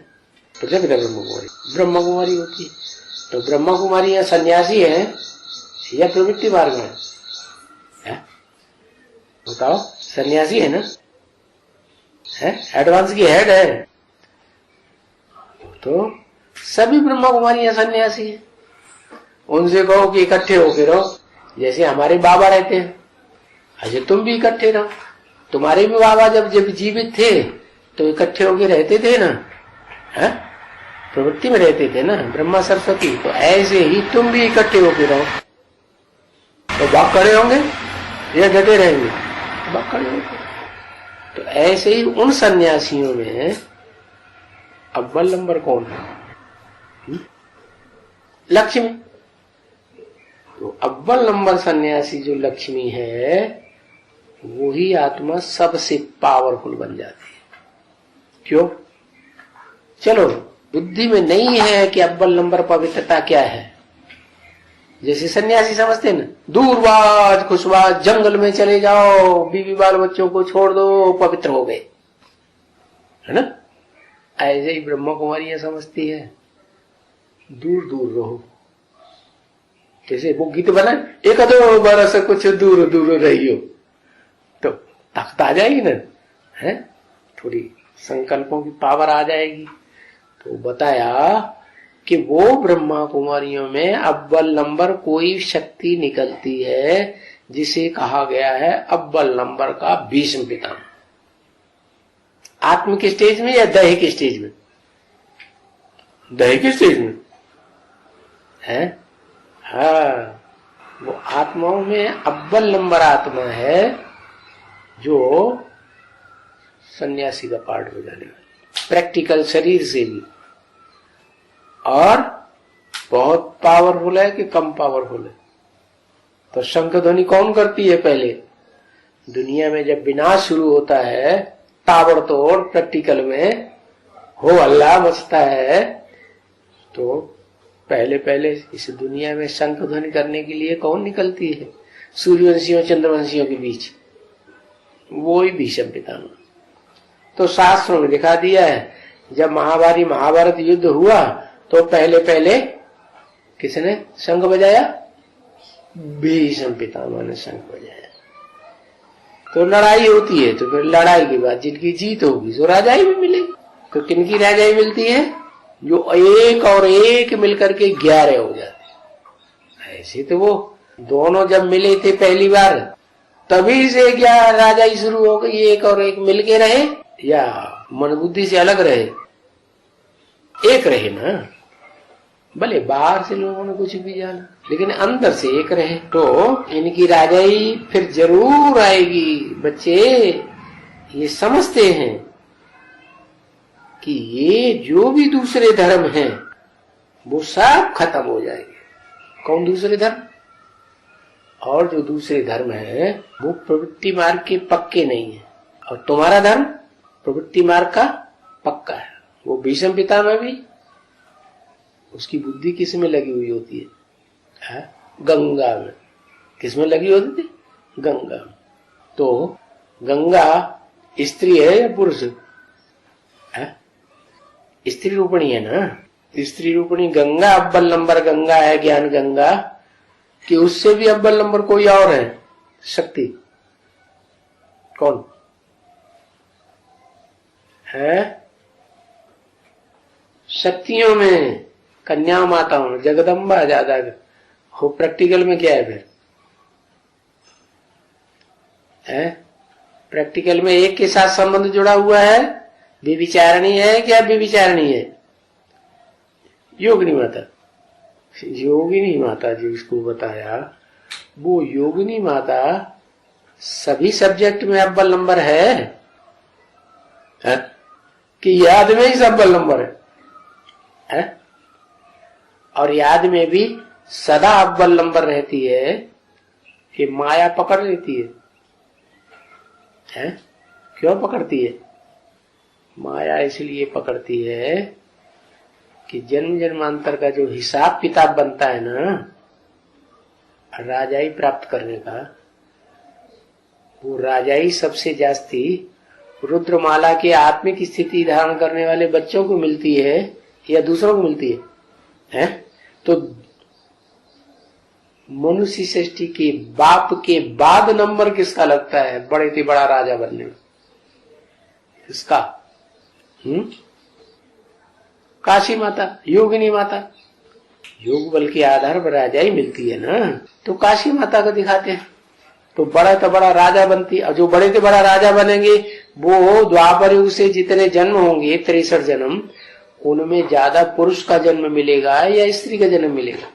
प्रजापिता ब्रह्मा कुमारी होती है। तो ब्रह्मा कुमारी या सन्यासी है या प्रवृत्ति मार्ग में है? बताओ, सन्यासी है ना? है एडवांस की हेड है। तो सभी ब्रह्मा कुमारी या सन्यासी है। उनसे कहो कि इकट्ठे होके रहो, जैसे हमारे बाबा रहते हैं। अच्छा, तुम भी इकट्ठे रहो। तुम्हारे भी बाबा जब जीवित थे तो इकट्ठे होके रहते थे ना, है? प्रवृत्ति में रहते थे ना, ब्रह्मा सरस्वती। तो ऐसे ही तुम भी इकट्ठे होके रहो। तो बात खड़े होंगे या डटे रहेंगे? बात खड़े होंगे। तो ऐसे ही उन सन्यासियों में अव्वल नंबर कौन है? लक्ष्मी। तो अव्वल नंबर सन्यासी जो लक्ष्मी है, वही आत्मा सबसे पावरफुल बन जाती है। क्यों? चलो, बुद्धि में नहीं है कि अव्वल नंबर पवित्रता क्या है। जैसे सन्यासी समझते ना, दूरबाज खुशबाज जंगल में चले जाओ, बीवी बाल बच्चों को छोड़ दो, पवित्र हो गए, है ना? ऐसे ही ब्रह्मा कुमारियां समझती है, दूर दूर रहो। जैसे वो गीत बना, एक दो बरस कुछ दूर दूर रहियो, तो ताकत आ जाएगी ना, है? थोड़ी संकल्पों की पावर आ जाएगी। तो बताया कि वो ब्रह्मा कुमारियों में अव्वल नंबर कोई शक्ति निकलती है जिसे कहा गया है अव्वल नंबर का भीष्म पितामह। आत्मिक स्टेज में या दैहिक स्टेज में? दैहिक स्टेज में है। हाँ, वो आत्माओं में अव्वल नंबर आत्मा है जो सन्यासी का पार्ट हो जाने वाली, प्रैक्टिकल शरीर से भी। और बहुत पावरफुल है कि कम पावरफुल है? तो शंख ध्वनि कौन करती है पहले? दुनिया में जब विनाश शुरू होता है, ताबड़तोड़ प्रैक्टिकल में हो हल्ला मचता है, तो पहले पहले इस दुनिया में शंख ध्वनि करने के लिए कौन निकलती है? सूर्यवंशियों चंद्रवंशियों के बीच वो ही भीष्म पितामह। तो शास्त्रों में दिखा दिया है, जब महाभारत युद्ध हुआ तो पहले पहले किसने शंख बजाया? भीष्म पितामह ने शंख बजाया। तो लड़ाई होती है, तो फिर लड़ाई के बाद जिनकी जीत होगी तो राजाई भी मिलेगी। तो किनकी राजाई मिलती है? जो एक और एक मिलकर के 11 हो जाते। ऐसे तो वो दोनों जब मिले थे पहली बार, तभी से 11 राजाई शुरू हो गई। एक और एक मिलके रहे या मन बुद्धि से अलग रहे? एक रहे ना। भले बाहर से लोगों ने कुछ भी जाना, लेकिन अंदर से एक रहे। तो इनकी राजाई फिर जरूर आएगी। बच्चे ये समझते हैं कि ये जो भी दूसरे धर्म हैं वो सब खत्म हो जाएंगे। कौन दूसरे धर्म? और जो दूसरे धर्म है वो प्रवृत्ति मार्ग के पक्के नहीं है। और तुम्हारा धर्म प्रवृत्ति मार्ग का पक्का है। वो भीष्म पितामह भी, उसकी बुद्धि किस में लगी हुई होती है? गंगा में। किस में लगी होती थी? गंगा में। तो गंगा स्त्री है या पुरुष है? स्त्री रूपणी है ना। स्त्री रूपणी गंगा अव्वल नंबर गंगा है, ज्ञान गंगा, कि उससे भी अव्वल नंबर कोई और है शक्ति? कौन है? शक्तियों में कन्या माता हूं, जगदम्बा ज्यादा हो। प्रैक्टिकल में क्या है फिर? है प्रैक्टिकल में एक के साथ संबंध जुड़ा हुआ है। व्यभिचारिणी है क्या? व्यभिचारिणी है योगिनी माता। योगिनी माता जी उसको बताया, वो योगिनी माता सभी सब्जेक्ट में अव्वल नंबर है कि याद में ही अव्वल नंबर है? और याद में भी सदा अव्वल नंबर रहती है कि माया पकड़ लेती है? क्यों पकड़ती है? माया इसलिए पकड़ती है कि जन्म जन्मांतर का जो हिसाब किताब बनता है ना राजाई प्राप्त करने का, वो राजाई सबसे जास्ती रुद्रमाला के आत्मिक स्थिति धारण करने वाले बच्चों को मिलती है या दूसरों को मिलती है? तो मनुष्य सृष्टि के बाप के बाद नंबर किसका लगता है बड़े से बड़ा राजा बनने में? किसका? काशी माता, योगिनी माता। योग बल के आधार पर राजाई मिलती है ना, तो काशी माता को दिखाते हैं तो बड़ा तो बड़ा राजा बनती है। और जो बड़े से बड़ा राजा बनेंगे वो द्वापर युग से जितने जन्म होंगे 63 जन्म, उनमें ज्यादा पुरुष का जन्म मिलेगा या स्त्री का जन्म मिलेगा?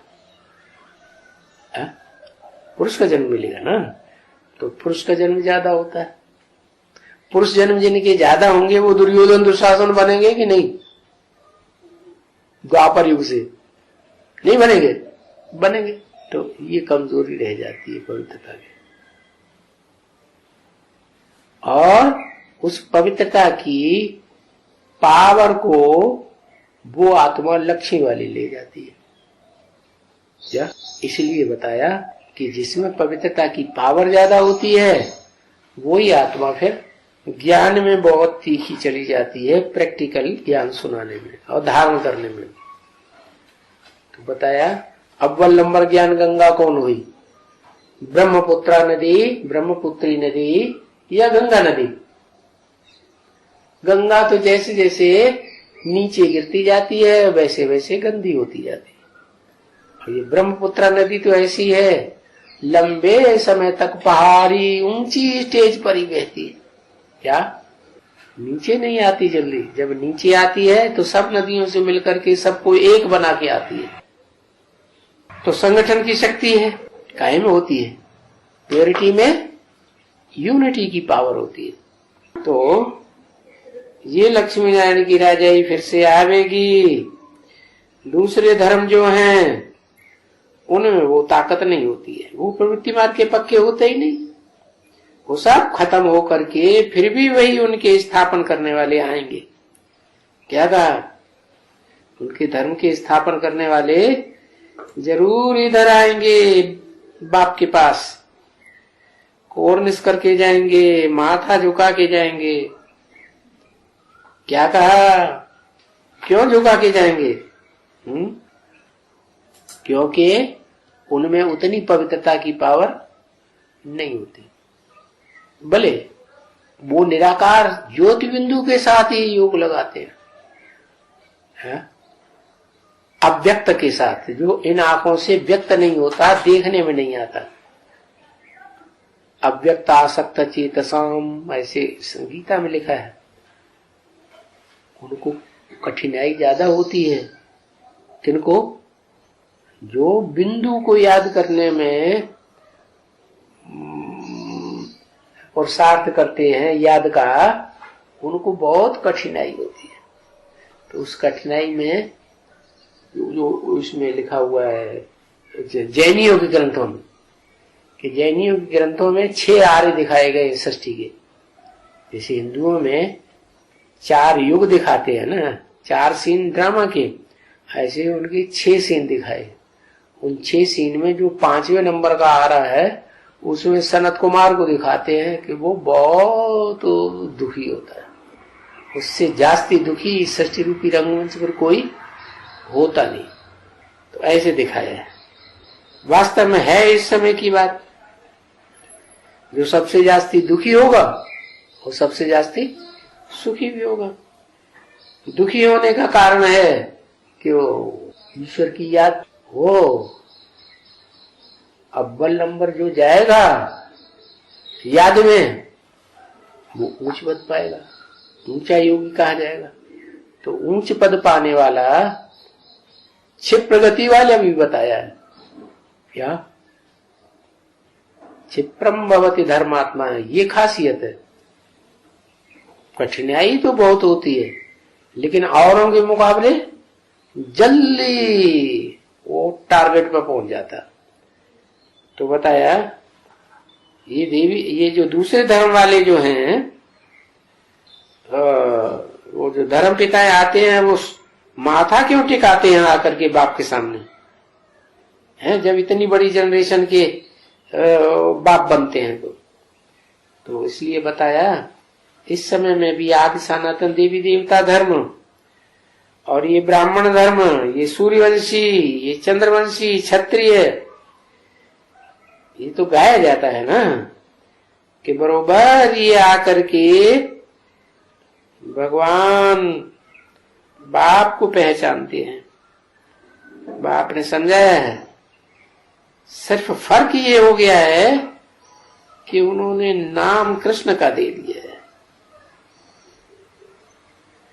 पुरुष का जन्म मिलेगा ना, तो पुरुष का जन्म ज्यादा होता है। पुरुष जन्म जिनके ज्यादा होंगे वो दुर्योधन दुशासन बनेंगे कि नहीं? द्वापर युग से नहीं बनेंगे? बनेंगे। तो ये कमजोरी रह जाती है पवित्रता की। और उस पवित्रता की पावर को वो आत्मा लक्ष्मी वाली ले जाती है। क्या? इसलिए बताया कि जिसमें पवित्रता की पावर ज्यादा होती है वही आत्मा फिर ज्ञान में बहुत तीखी चली जाती है, प्रैक्टिकल ज्ञान सुनाने में और धारण करने में। तो बताया अव्वल नंबर ज्ञान गंगा कौन हुई? ब्रह्मपुत्रा नदी, ब्रह्मपुत्री नदी या गंगा नदी? गंगा तो जैसे जैसे नीचे गिरती जाती है वैसे वैसे गंदी होती जाती है। और ये ब्रह्मपुत्रा नदी तो ऐसी है, लंबे समय तक पहाड़ी ऊंची स्टेज पर ही बहती है। क्या? नीचे नहीं आती जल्दी। जब नीचे आती है तो सब नदियों से मिलकर के सबको एक बना के आती है। तो संगठन की शक्ति है, काहे में होती है? प्योरिटी में यूनिटी की पावर होती है। तो ये लक्ष्मी नारायण की राजाई फिर से आवेगी। दूसरे धर्म जो हैं उनमें वो ताकत नहीं होती है, वो प्रवृत्ति मार्ग के पक्के होते ही नहीं। वो सब खत्म हो करके फिर भी वही उनके स्थापन करने वाले आएंगे। क्या कहा? उनके धर्म के स्थापन करने वाले जरूर इधर आएंगे बाप के पास, कोर्निस करके जाएंगे, माथा झुका के जाएंगे। क्या कहा? क्यों झुका के जाएंगे? क्योंकि उनमें उतनी पवित्रता की पावर नहीं होती। भले वो निराकार ज्योति बिंदु के साथ ही योग लगाते हैं, अव्यक्त के साथ, जो इन आंखों से व्यक्त नहीं होता, देखने में नहीं आता। अव्यक्त आसक्त चेतसाम, ऐसे गीता में लिखा है। उनको कठिनाई ज्यादा होती है। किनको? जो बिंदु को याद करने में पुरुषार्थ करते हैं याद का, उनको बहुत कठिनाई होती है। तो उस कठिनाई में जो इसमें लिखा हुआ है जैनियों के ग्रंथों में, कि जैनियों के ग्रंथों में 6 आर्य दिखाए गए षष्ठी के। जैसे हिंदुओं में 4 युग दिखाते हैं ना, 4 सीन ड्रामा के, ऐसे उनके 6 सीन दिखाए। उन 6 सीन में जो 5वें नंबर का आ रहा है उसमें सनत कुमार को दिखाते हैं कि वो बहुत दुखी होता है। उससे जास्ती दुखी षष्ठी रूपी रंगमंच पर कोई होता नहीं। तो ऐसे दिखाया है। वास्तव में है इस समय की बात, जो सबसे जास्ती दुखी होगा वो सबसे जास्ती सुखी भी होगा। दुखी होने का कारण है कि वो ईश्वर की याद हो। अव्वल नंबर जो जाएगा याद में वो ऊंच पद पाएगा, ऊंचा योगी कहा जाएगा। तो ऊंच पद पाने वाला क्षिप्र गति वाला भी बताया है। क्या? क्षिप्रम भवति धर्मात्मा, ये खासियत है। कठिनाई तो बहुत होती है लेकिन औरों के मुकाबले जल्दी वो टारगेट पर पहुंच जाता। तो बताया ये देवी, ये जो दूसरे धर्म वाले जो हैं, वो जो धर्म पिताएं आते हैं वो माथा क्यों टिकाते हैं आकर के बाप के सामने, हैं जब इतनी बड़ी जनरेशन के बाप बनते हैं तो इसलिए बताया इस समय में भी आदि सनातन देवी देवता धर्म और ये ब्राह्मण धर्म, ये सूर्यवंशी, ये चंद्रवंशी, क्षत्रिय, ये तो गाया जाता है ना कि बरोबर ये आकर के भगवान बाप को पहचानते हैं। बाप ने समझाया है, सिर्फ फर्क ये हो गया है कि उन्होंने नाम कृष्ण का दे दिया है।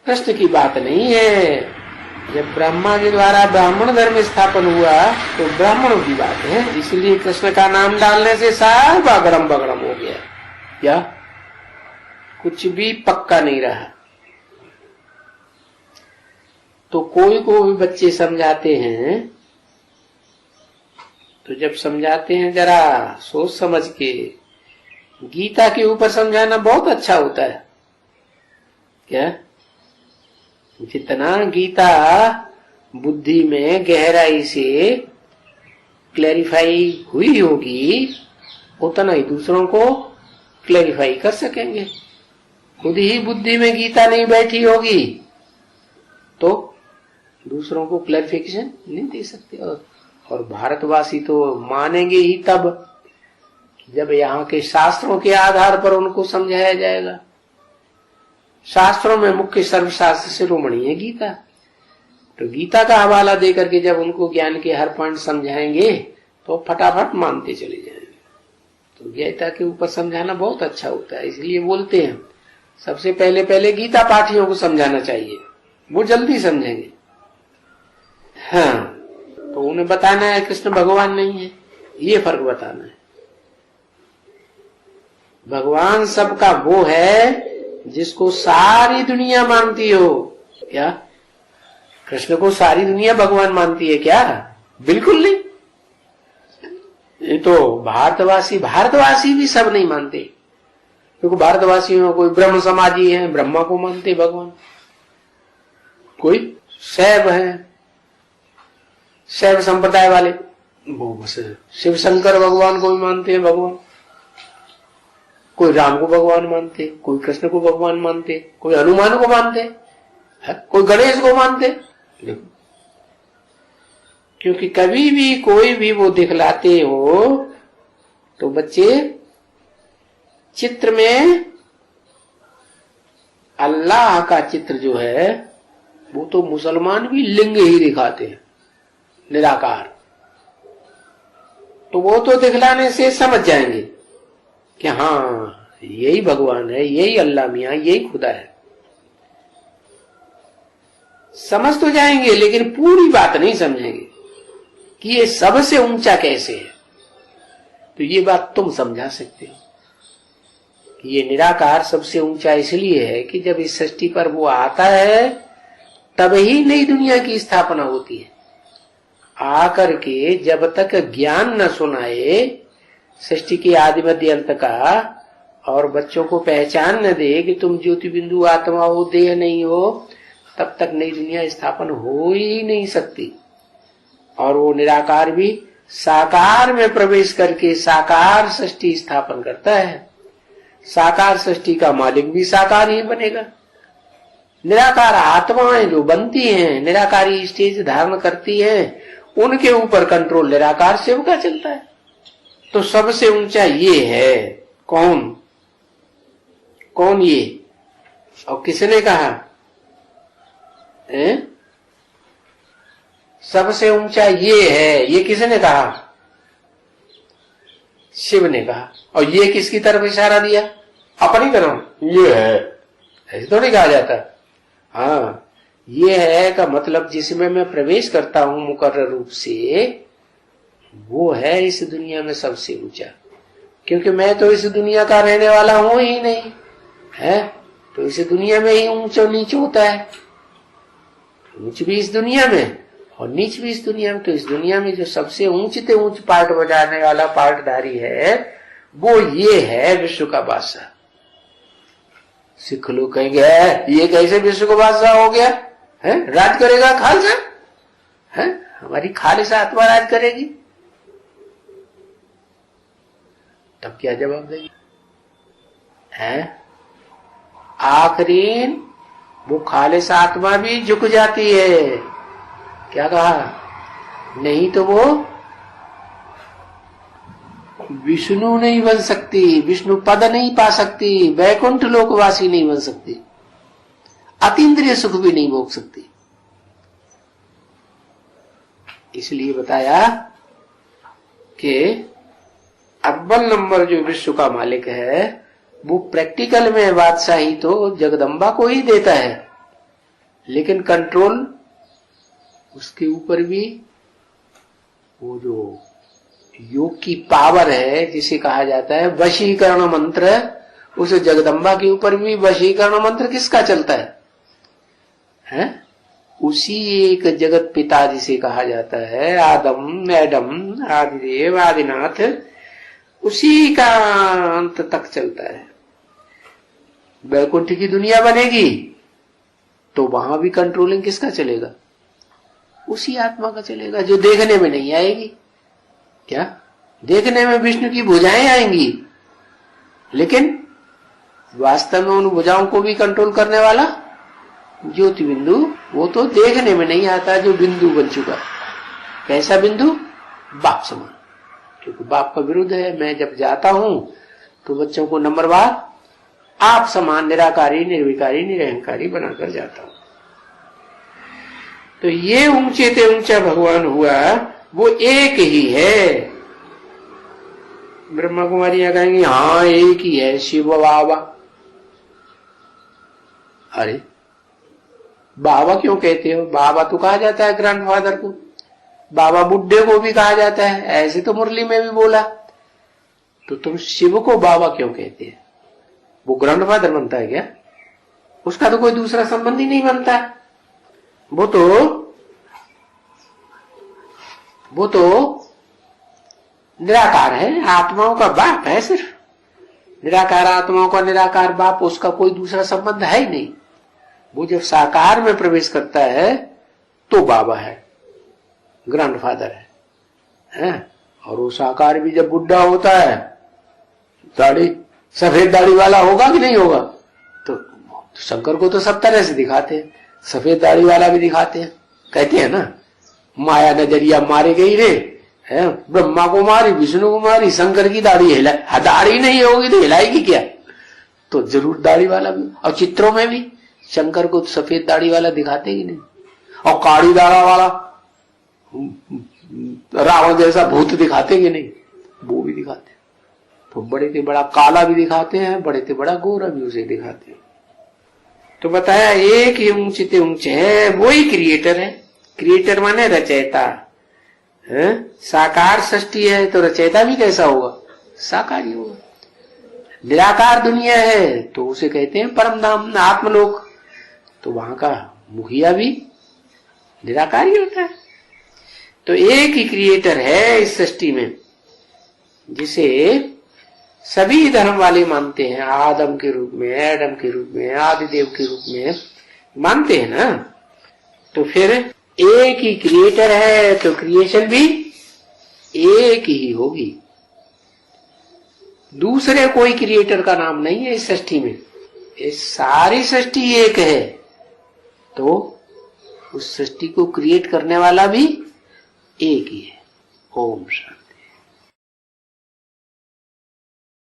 कृष्ण की बात नहीं है। जब ब्रह्मा के द्वारा ब्राह्मण धर्म स्थापन हुआ तो ब्राह्मणों की बात है, इसलिए कृष्ण का नाम डालने से सब अगड़म बगड़म हो गया, या कुछ भी पक्का नहीं रहा। तो कोई को भी बच्चे समझाते हैं तो जब समझाते हैं जरा सोच समझ के, गीता के ऊपर समझाना बहुत अच्छा होता है। क्या जितना गीता बुद्धि में गहराई से क्लैरिफाई हुई होगी उतना ही दूसरों को क्लैरिफाई कर सकेंगे। खुद ही बुद्धि में गीता नहीं बैठी होगी तो दूसरों को क्लैरिफिकेशन नहीं दे सकते। और भारतवासी तो मानेंगे ही तब जब यहाँ के शास्त्रों के आधार पर उनको समझाया जाएगा। शास्त्रों में मुख्य सर्वशास्त्र शिरोमणि है गीता, तो गीता का हवाला देकर के जब उनको ज्ञान के हर पॉइंट समझाएंगे तो फटाफट मानते चले जाएंगे। तो गीता के ऊपर समझाना बहुत अच्छा होता है, इसलिए बोलते हैं सबसे पहले गीता पाठियों को समझाना चाहिए, वो जल्दी समझेंगे। हाँ, तो उन्हें बताना है कृष्ण भगवान नहीं है, ये फर्क बताना है। भगवान सबका वो है जिसको सारी दुनिया मानती हो। क्या कृष्ण को सारी दुनिया भगवान मानती है क्या? बिल्कुल नहीं। ये तो भारतवासी भी सब नहीं मानते, क्योंकि भारतवासियों में कोई ब्रह्म समाजी है, ब्रह्मा को मानते भगवान, कोई शैव है, शैव संप्रदाय वाले वो बस शिव शंकर भगवान को भी मानते हैं भगवान, कोई राम को भगवान मानते, कोई कृष्ण को भगवान मानते, कोई हनुमान को मानते, कोई गणेश को मानते। क्योंकि कभी भी कोई भी वो दिखलाते हो तो बच्चे चित्र में अल्लाह का चित्र जो है वो तो मुसलमान भी लिंग ही दिखाते हैं, निराकार। तो वो तो दिखलाने से समझ जाएंगे कि हाँ यही भगवान है, यही अल्लाह मियां, यही खुदा है। समझ तो जाएंगे लेकिन पूरी बात नहीं समझेंगे कि ये सबसे ऊंचा कैसे है। तो ये बात तुम समझा सकते हो कि ये निराकार सबसे ऊंचा इसलिए है कि जब इस सृष्टि पर वो आता है तब ही नई दुनिया की स्थापना होती है। आकर के जब तक ज्ञान न सुनाए सृष्टि के आदि मध्य अंत का, और बच्चों को पहचान न दे कि तुम ज्योति बिंदु आत्मा हो, देह नहीं हो, तब तक नई दुनिया स्थापन हो ही नहीं सकती। और वो निराकार भी साकार में प्रवेश करके साकार सृष्टि स्थापन करता है। साकार सृष्टि का मालिक भी साकार ही बनेगा। निराकार आत्माएं जो बनती हैं, निराकारी स्टेज धारण करती हैं, उनके ऊपर कंट्रोल निराकार शिव का चलता है। तो सबसे ऊंचा ये है। कौन ये? और किसने कहा? सबसे ऊंचा ये है, ये किसने कहा? शिव ने कहा। और ये किसकी तरफ इशारा दिया? अपनी तरफ। ये है, ऐसे थोड़ी कहा जाता। हाँ, ये है का मतलब जिसमें मैं प्रवेश करता हूं मुकर्रर रूप से, वो है इस दुनिया में सबसे ऊंचा। क्योंकि मैं तो इस दुनिया का रहने वाला हूं ही नहीं है, तो इस दुनिया में ही ऊंचा नीच होता है। ऊंच भी इस दुनिया में और नीच भी इस दुनिया में। तो इस दुनिया में जो सबसे ऊंचते ऊंच पार्ट बजाने वाला पार्टधारी है वो ये है विश्व का बादशाह। सिख लोग कहेंगे ये कैसे विश्व का बादशाह हो गया है, राज करेगा खालसा है, हमारी खालिसा आत्मा राज करेगी। तब क्या जवाब देगी है? आखिरी वो खालिसा आत्मा भी झुक जाती है। क्या कहा? नहीं तो वो विष्णु नहीं बन सकती, विष्णु पद नहीं पा सकती, वैकुंठ लोकवासी नहीं बन सकती, अतीन्द्रिय सुख भी नहीं भोग सकती। इसलिए बताया कि अव्वल नंबर जो विश्व का मालिक है वो प्रैक्टिकल में बादशाही तो जगदम्बा को ही देता है, लेकिन कंट्रोल उसके ऊपर भी वो जो योग की पावर है जिसे कहा जाता है वशीकरण मंत्र, उस जगदम्बा के ऊपर भी वशीकरण मंत्र किसका चलता है? उसी एक जगत पिता जिसे कहा जाता है आदम एडम आदिदेव आदिनाथ, उसी का अंत तक चलता है। वैकुंठ की दुनिया बनेगी तो वहां भी कंट्रोलिंग किसका चलेगा? उसी आत्मा का चलेगा जो देखने में नहीं आएगी। क्या देखने में विष्णु की भुजाएं आएंगी, लेकिन वास्तव में उन भुजाओं को भी कंट्रोल करने वाला ज्योति बिंदु वो तो देखने में नहीं आता, जो बिंदु बन चुका। कैसा बिंदु? बाप समान, क्योंकि बाप का विरुद्ध है। मैं जब जाता हूं तो बच्चों को नंबरवार आप समान निराकारी निर्विकारी निरहंकारी बनाकर जाता हूं। तो ये ऊंचे से ऊंचा भगवान हुआ वो एक ही है। ब्रह्मा कुमारियां कहेंगी हाँ एक ही है शिव बाबा। अरे बाबा क्यों कहते हो? बाबा तो कहा जाता है ग्रैंडफादर को, बाबा बुड्ढे को भी कहा जाता है, ऐसे तो मुरली में भी बोला। तो तुम शिव को बाबा क्यों कहते हैं? वो ग्रैंडफादर बनता है क्या? उसका तो कोई दूसरा संबंधी नहीं बनता। वो तो निराकार है, आत्माओं का बाप है। सिर्फ निराकार आत्माओं का निराकार बाप, उसका कोई दूसरा संबंध है ही नहीं। वो जब साकार में प्रवेश करता है तो बाबा है, ग्रैंडफादर है। और वो साकार भी जब बुढ़ा होता है, दाढ़ी सफेद दाढ़ी वाला होगा कि नहीं होगा? तो शंकर को तो सब तरह से दिखाते हैं, सफेद दाढ़ी वाला भी दिखाते हैं। कहते हैं ना माया नजरिया मारे गई रे, है ब्रह्मा को मारी विष्णु को मारी, शंकर की दाढ़ी हिला, दाढ़ी नहीं होगी तो हिलाएगी क्या? तो जरूर दाढ़ी वाला भी। और चित्रों में भी शंकर को सफेद दाढ़ी वाला दिखाते ही नहीं, और काली दाढ़ा वाला रावण जैसा भूत दिखाते कि नहीं? वो भी दिखाते। तो बड़े से बड़ा काला भी दिखाते हैं, बड़े से बड़ा गोरा भी उसे दिखाते हैं। तो बताया एक ही ऊंचे से ऊंचे है, वो ही क्रिएटर है। क्रिएटर माने रचयिता है। साकार सृष्टि है तो रचयिता भी कैसा होगा? साकार ही होगा। निराकार दुनिया है तो उसे कहते हैं परम धाम आत्मलोक, तो वहां का मुखिया भी निराकार ही होता है। तो एक ही क्रिएटर है इस सृष्टि में, जिसे सभी धर्म वाले मानते हैं। आदम के रूप में, एडम के रूप में, आदिदेव के रूप में मानते हैं ना। तो फिर एक ही क्रिएटर है तो क्रिएशन भी एक ही होगी। दूसरे कोई क्रिएटर का नाम नहीं है इस सृष्टि में। इस सारी सृष्टि एक है तो उस सृष्टि को क्रिएट करने वाला भी एक ही है। ओम शांति।